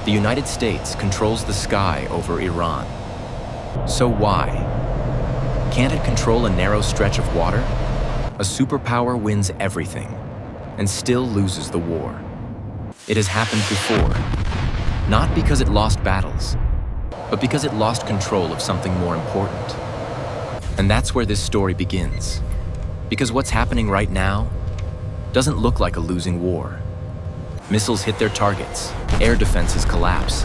The United States controls the sky over Iran. So why? Can't it control a narrow stretch of water? A superpower wins everything and still loses the war. It has happened before, not because it lost battles, but because it lost control of something more important. And that's where this story begins. Because what's happening right now doesn't look like a losing war. Missiles hit their targets, air defenses collapse.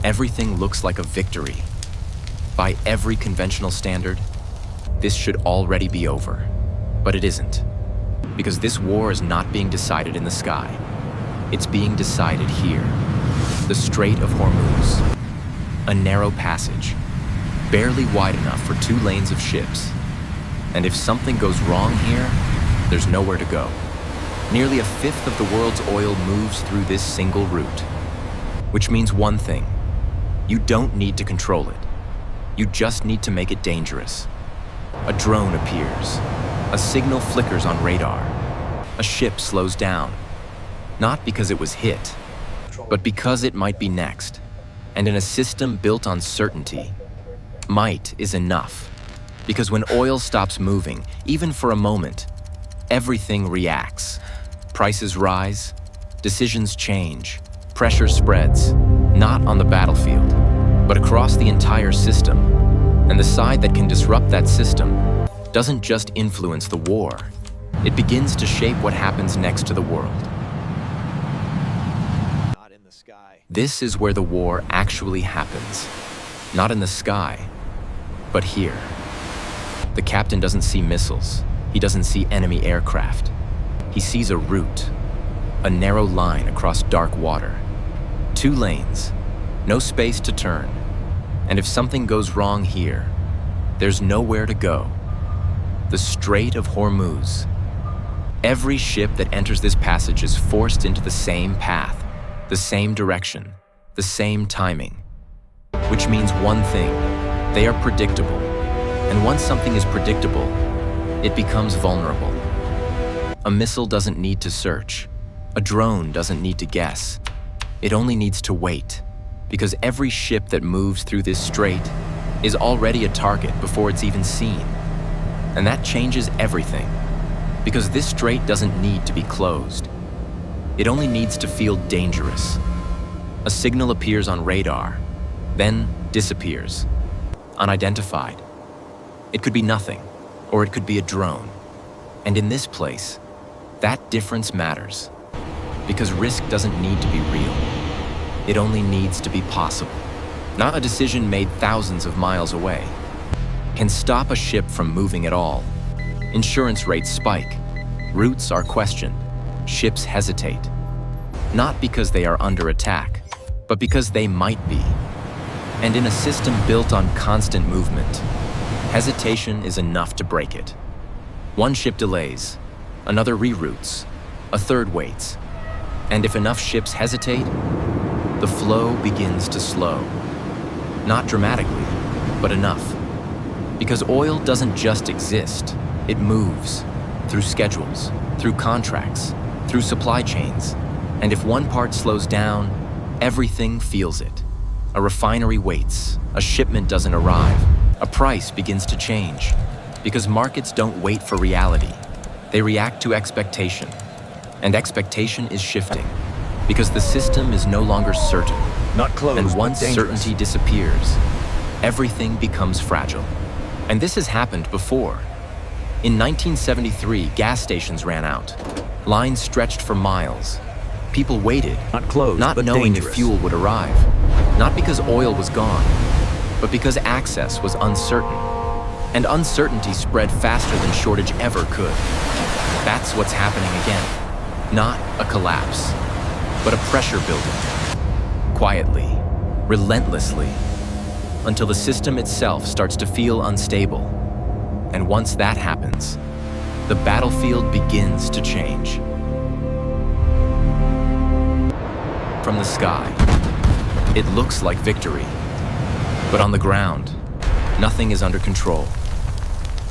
Everything looks like a victory. By every conventional standard, this should already be over. But it isn't. Because this war is not being decided in the sky. It's being decided here. The Strait of Hormuz. A narrow passage, barely wide enough for 2 lanes of ships. And if something goes wrong here, there's nowhere to go. Nearly a fifth of the world's oil moves through this single route. Which means one thing: you don't need to control it. You just need to make it dangerous. A drone appears. A signal flickers on radar. A ship slows down. Not because it was hit, but because it might be next. And in a system built on certainty, might is enough. Because when oil stops moving, even for a moment, everything reacts. Prices rise, decisions change, pressure spreads, not on the battlefield, but across the entire system. And the side that can disrupt that system doesn't just influence the war, it begins to shape what happens next to the world. Not in the sky. This is where the war actually happens. Not in the sky, but here. The captain doesn't see missiles. He doesn't see enemy aircraft. He sees a route, a narrow line across dark water. 2 lanes, no space to turn. And if something goes wrong here, there's nowhere to go. The Strait of Hormuz. Every ship that enters this passage is forced into the same path, the same direction, the same timing. Which means one thing: they are predictable. And once something is predictable, it becomes vulnerable. A missile doesn't need to search. A drone doesn't need to guess. It only needs to wait. Because every ship that moves through this strait is already a target before it's even seen. And that changes everything. Because this strait doesn't need to be closed. It only needs to feel dangerous. A signal appears on radar, then disappears, unidentified. It could be nothing, or it could be a drone. And in this place, that difference matters. Because risk doesn't need to be real. It only needs to be possible. Not a decision made thousands of miles away. Can stop a ship from moving at all. Insurance rates spike. Routes are questioned. Ships hesitate. Not because they are under attack, but because they might be. And in a system built on constant movement, hesitation is enough to break it. One ship delays, another reroutes, a third waits. And if enough ships hesitate, the flow begins to slow. Not dramatically, but enough. Because oil doesn't just exist, it moves. Through schedules, through contracts, through supply chains. And if one part slows down, everything feels it. A refinery waits, a shipment doesn't arrive, a price begins to change. Because markets don't wait for reality. They react to expectation. And expectation is shifting. Because the system is no longer certain. Not closed, And once but dangerous. certainty disappears, everything becomes fragile. And this has happened before. In 1973, gas stations ran out. Lines stretched for miles. People waited, Not closed, not but knowing dangerous. if fuel would arrive. Not because oil was gone, but because access was uncertain. And uncertainty spread faster than shortage ever could. That's what's happening again. Not a collapse, but a pressure building. Quietly, relentlessly, until the system itself starts to feel unstable. And once that happens, the battlefield begins to change. From the sky, it looks like victory. But on the ground, nothing is under control.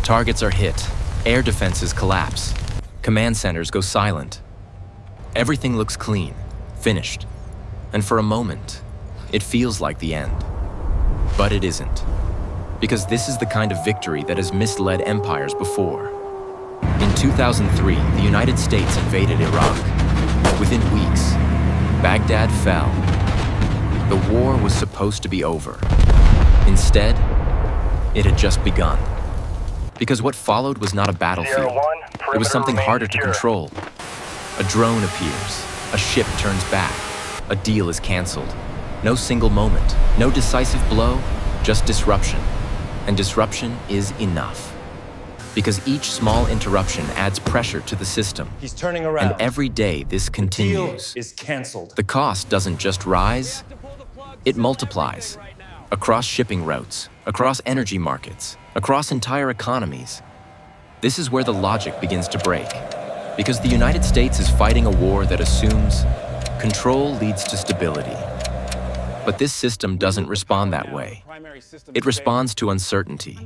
Targets are hit, air defenses collapse, command centers go silent. Everything looks clean, finished. And for a moment, it feels like the end. But it isn't. Because this is the kind of victory that has misled empires before. In 2003, the United States invaded Iraq. Within weeks, Baghdad fell. The war was supposed to be over. Instead, it had just begun. Because what followed was not a battlefield. It was something harder to control. A drone appears, a ship turns back, a deal is canceled. No single moment, no decisive blow, just disruption. And disruption is enough. Because each small interruption adds pressure to the system. He's turning around. And every day this continues. Deal is canceled. The cost doesn't just rise, it multiplies. Across shipping routes, across energy markets, across entire economies. This is where the logic begins to break. Because the United States is fighting a war that assumes control leads to stability. But this system doesn't respond that way. It responds to uncertainty.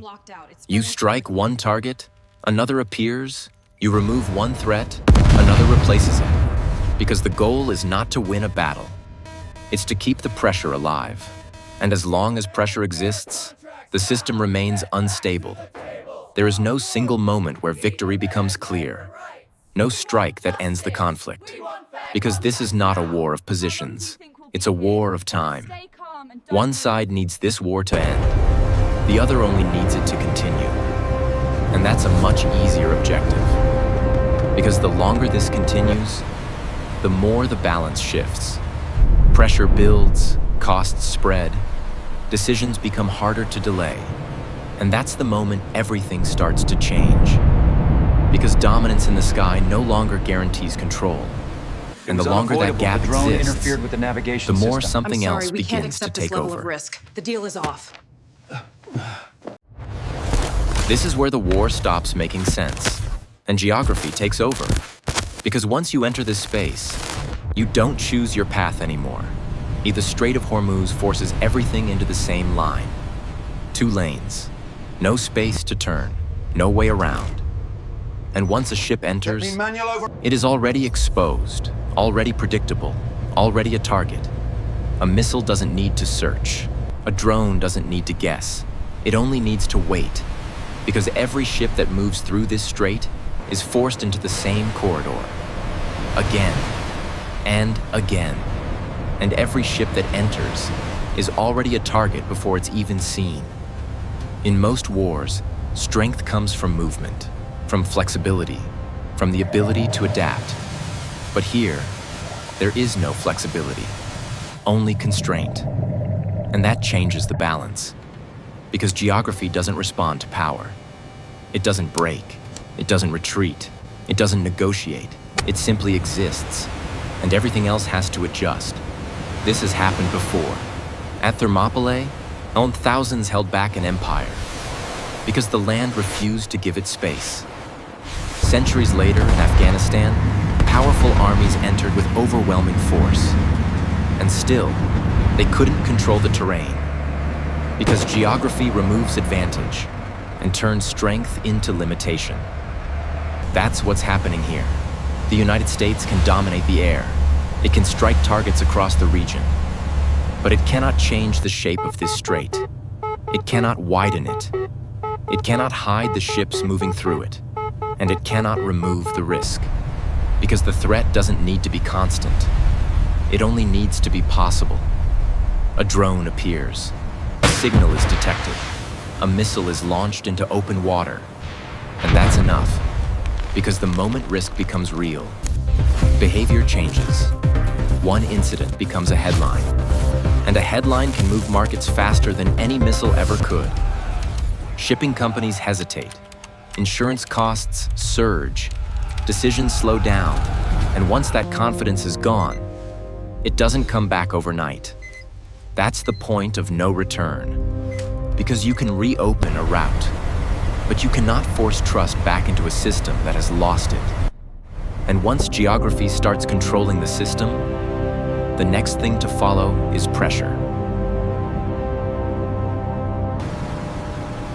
You strike one target, another appears, you remove one threat, another replaces it. Because the goal is not to win a battle. It's to keep the pressure alive. And as long as pressure exists, the system remains unstable. There is no single moment where victory becomes clear. No strike that ends the conflict. Because this is not a war of positions. It's a war of time. One side needs this war to end. The other only needs it to continue. And that's a much easier objective. Because the longer this continues, the more the balance shifts. Pressure builds, costs spread, decisions become harder to delay. And that's the moment everything starts to change. Because dominance in the sky no longer guarantees control. And the longer that gap exists, the more something else begins to take over. The deal is off. This is where the war stops making sense, and geography takes over. Because once you enter this space, you don't choose your path anymore. The Strait of Hormuz forces everything into the same line. 2 lanes, no space to turn, no way around. And once a ship enters, it is already exposed, already predictable, already a target. A missile doesn't need to search. A drone doesn't need to guess. It only needs to wait. Because every ship that moves through this strait is forced into the same corridor. Again, and again. And every ship that enters is already a target before it's even seen. In most wars, strength comes from movement, from flexibility, from the ability to adapt. But here, there is no flexibility, only constraint. And that changes the balance. Because geography doesn't respond to power. It doesn't break, it doesn't retreat, it doesn't negotiate. It simply exists, and everything else has to adjust. This has happened before. At Thermopylae, thousands held back an empire because the land refused to give it space. Centuries later in Afghanistan, powerful armies entered with overwhelming force. And still, they couldn't control the terrain because geography removes advantage and turns strength into limitation. That's what's happening here. The United States can dominate the air. It can strike targets across the region. But it cannot change the shape of this strait. It cannot widen it. It cannot hide the ships moving through it. And it cannot remove the risk. Because the threat doesn't need to be constant. It only needs to be possible. A drone appears. A signal is detected. A missile is launched into open water. And that's enough. Because the moment risk becomes real, behavior changes. One incident becomes a headline. And a headline can move markets faster than any missile ever could. Shipping companies hesitate. Insurance costs surge. Decisions slow down. And once that confidence is gone, it doesn't come back overnight. That's the point of no return. Because you can reopen a route, but you cannot force trust back into a system that has lost it. And once geography starts controlling the system, the next thing to follow is pressure.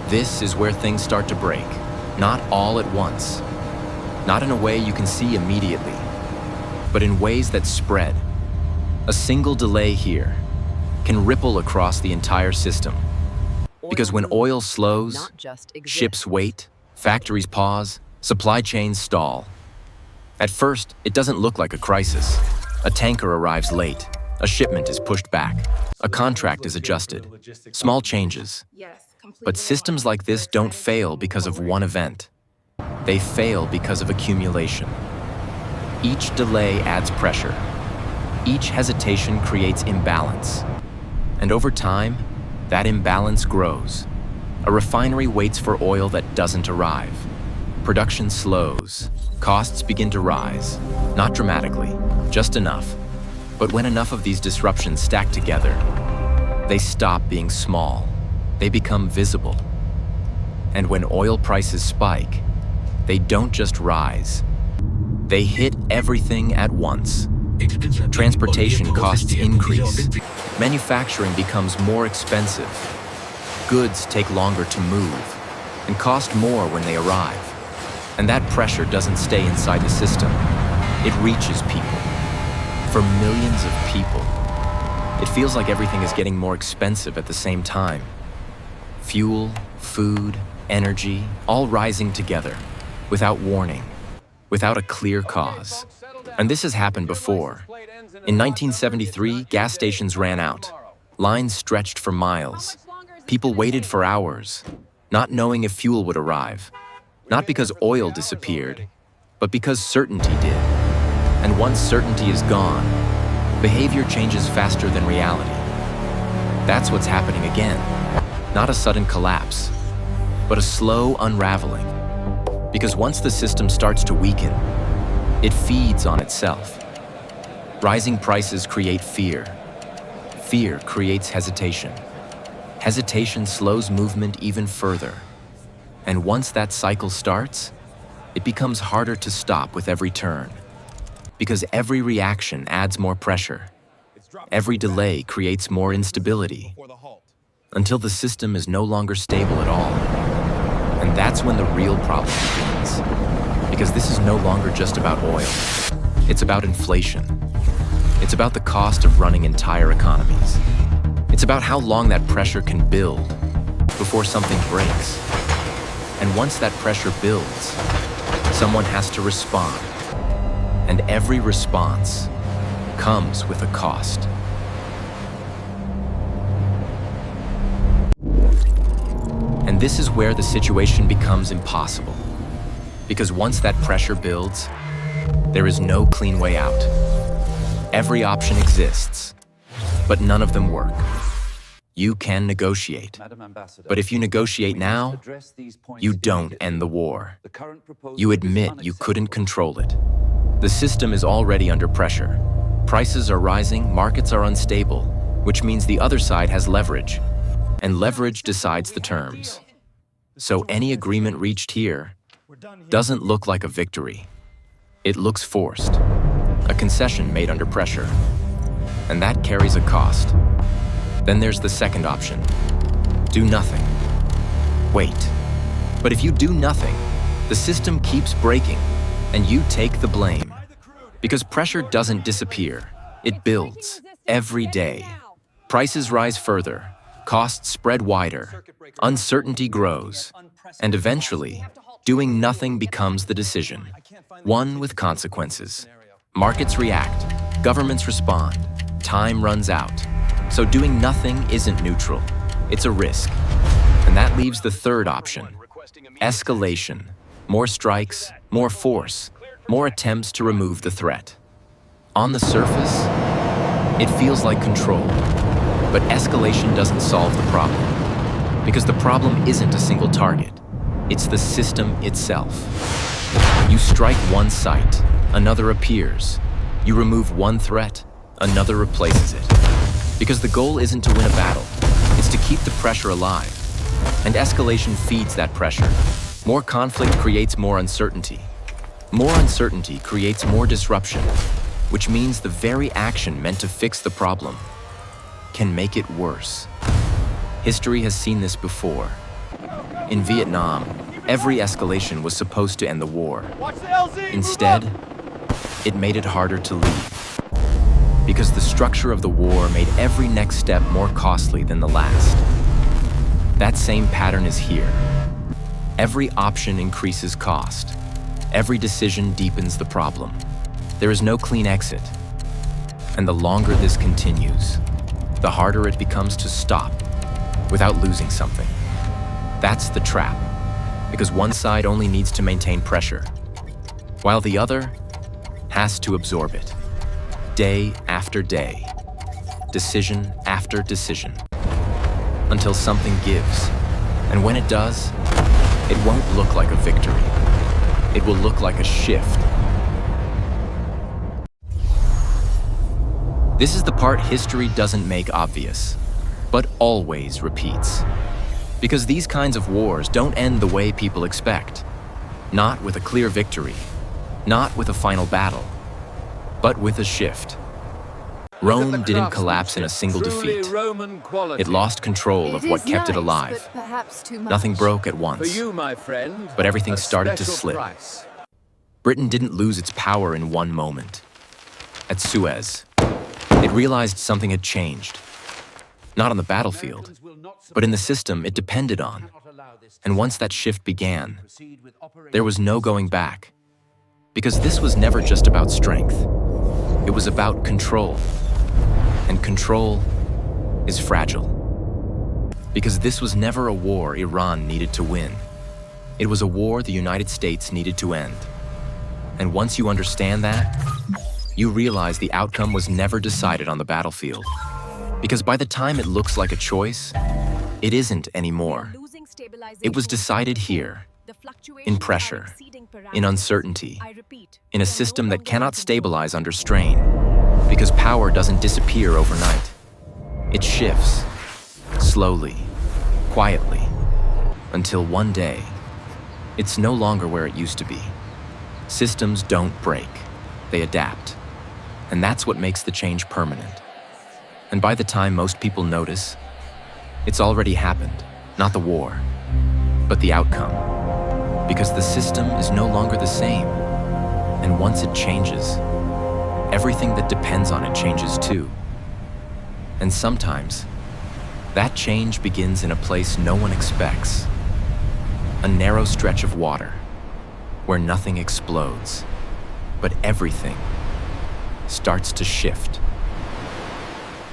This is where things start to break, not all at once. Not in a way you can see immediately, but in ways that spread. A single delay here can ripple across the entire system. Because when oil slows, ships wait, factories pause, supply chains stall. At first, it doesn't look like a crisis. A tanker arrives late, a shipment is pushed back, a contract is adjusted. Small changes. But systems like this don't fail because of one event. They fail because of accumulation. Each delay adds pressure. Each hesitation creates imbalance. And over time, that imbalance grows. A refinery waits for oil that doesn't arrive. Production slows. Costs begin to rise. Not dramatically, just enough. But when enough of these disruptions stack together, they stop being small. They become visible. And when oil prices spike, they don't just rise. They hit everything at once. Transportation costs increase. Manufacturing becomes more expensive. Goods take longer to move and cost more when they arrive. And that pressure doesn't stay inside the system. It reaches people. For millions of people, it feels like everything is getting more expensive at the same time. Fuel, food, energy, all rising together, without warning, without a clear cause. And this has happened before. In 1973, gas stations ran out. Lines stretched for miles. People waited for hours, not knowing if fuel would arrive. Not because oil disappeared, but because certainty did. And once certainty is gone, behavior changes faster than reality. That's what's happening again. Not a sudden collapse, but a slow unraveling. Because once the system starts to weaken, it feeds on itself. Rising prices create fear. Fear creates hesitation. Hesitation slows movement even further. And once that cycle starts, it becomes harder to stop with every turn. Because every reaction adds more pressure. Every delay creates more instability. Until the system is no longer stable at all. And that's when the real problem begins. Because this is no longer just about oil. It's about inflation. It's about the cost of running entire economies. It's about how long that pressure can build before something breaks. And once that pressure builds, someone has to respond. And every response comes with a cost. And this is where the situation becomes impossible. Because once that pressure builds, there is no clean way out. Every option exists, but none of them work. You can negotiate, but if you negotiate now, you don't end the war. You admit you couldn't control it. The system is already under pressure. Prices are rising, markets are unstable, which means the other side has leverage, and leverage decides the terms. So any agreement reached here doesn't look like a victory. It looks forced, a concession made under pressure, and that carries a cost. Then there's the second option. Do nothing. Wait. But if you do nothing, the system keeps breaking, and you take the blame. Because pressure doesn't disappear. It builds every day. Prices rise further, costs spread wider, uncertainty grows, and eventually, doing nothing becomes the decision. One with consequences. Markets react, governments respond, time runs out. So doing nothing isn't neutral, it's a risk. And that leaves the third option, escalation. More strikes, more force, more attempts to remove the threat. On the surface, it feels like control, but escalation doesn't solve the problem. Because the problem isn't a single target, it's the system itself. You strike one site, another appears. You remove one threat, another replaces it. Because the goal isn't to win a battle, it's to keep the pressure alive. And escalation feeds that pressure. More conflict creates more uncertainty. More uncertainty creates more disruption, which means the very action meant to fix the problem can make it worse. History has seen this before. In Vietnam, every escalation was supposed to end the war. Instead, it made it harder to leave. Because the structure of the war made every next step more costly than the last. That same pattern is here. Every option increases cost. Every decision deepens the problem. There is no clean exit. And the longer this continues, the harder it becomes to stop without losing something. That's the trap, because one side only needs to maintain pressure, while the other has to absorb it, day after day, decision after decision, until something gives. And when it does, it won't look like a victory. It will look like a shift. This is the part history doesn't make obvious, but always repeats. Because these kinds of wars don't end the way people expect. Not with a clear victory, not with a final battle, but with a shift. Rome didn't collapse in a single defeat. It lost control of what kept it alive. Nothing broke at once, but everything started to slip. Britain didn't lose its power in one moment. At Suez, it realized something had changed. Not on the battlefield, but in the system it depended on. And once that shift began, there was no going back. Because this was never just about strength. It was about control. And control is fragile. Because this was never a war Iran needed to win. It was a war the United States needed to end. And once you understand that, you realize the outcome was never decided on the battlefield. Because by the time it looks like a choice, it isn't anymore. It was decided here, in pressure, in uncertainty, in a system that cannot stabilize under strain, because power doesn't disappear overnight. It shifts, slowly, quietly, until one day, it's no longer where it used to be. Systems don't break, they adapt. And that's what makes the change permanent. And by the time most people notice, it's already happened, not the war, but the outcome. Because the system is no longer the same. And once it changes, everything that depends on it changes too. And sometimes, that change begins in a place no one expects. A narrow stretch of water, where nothing explodes, but everything starts to shift.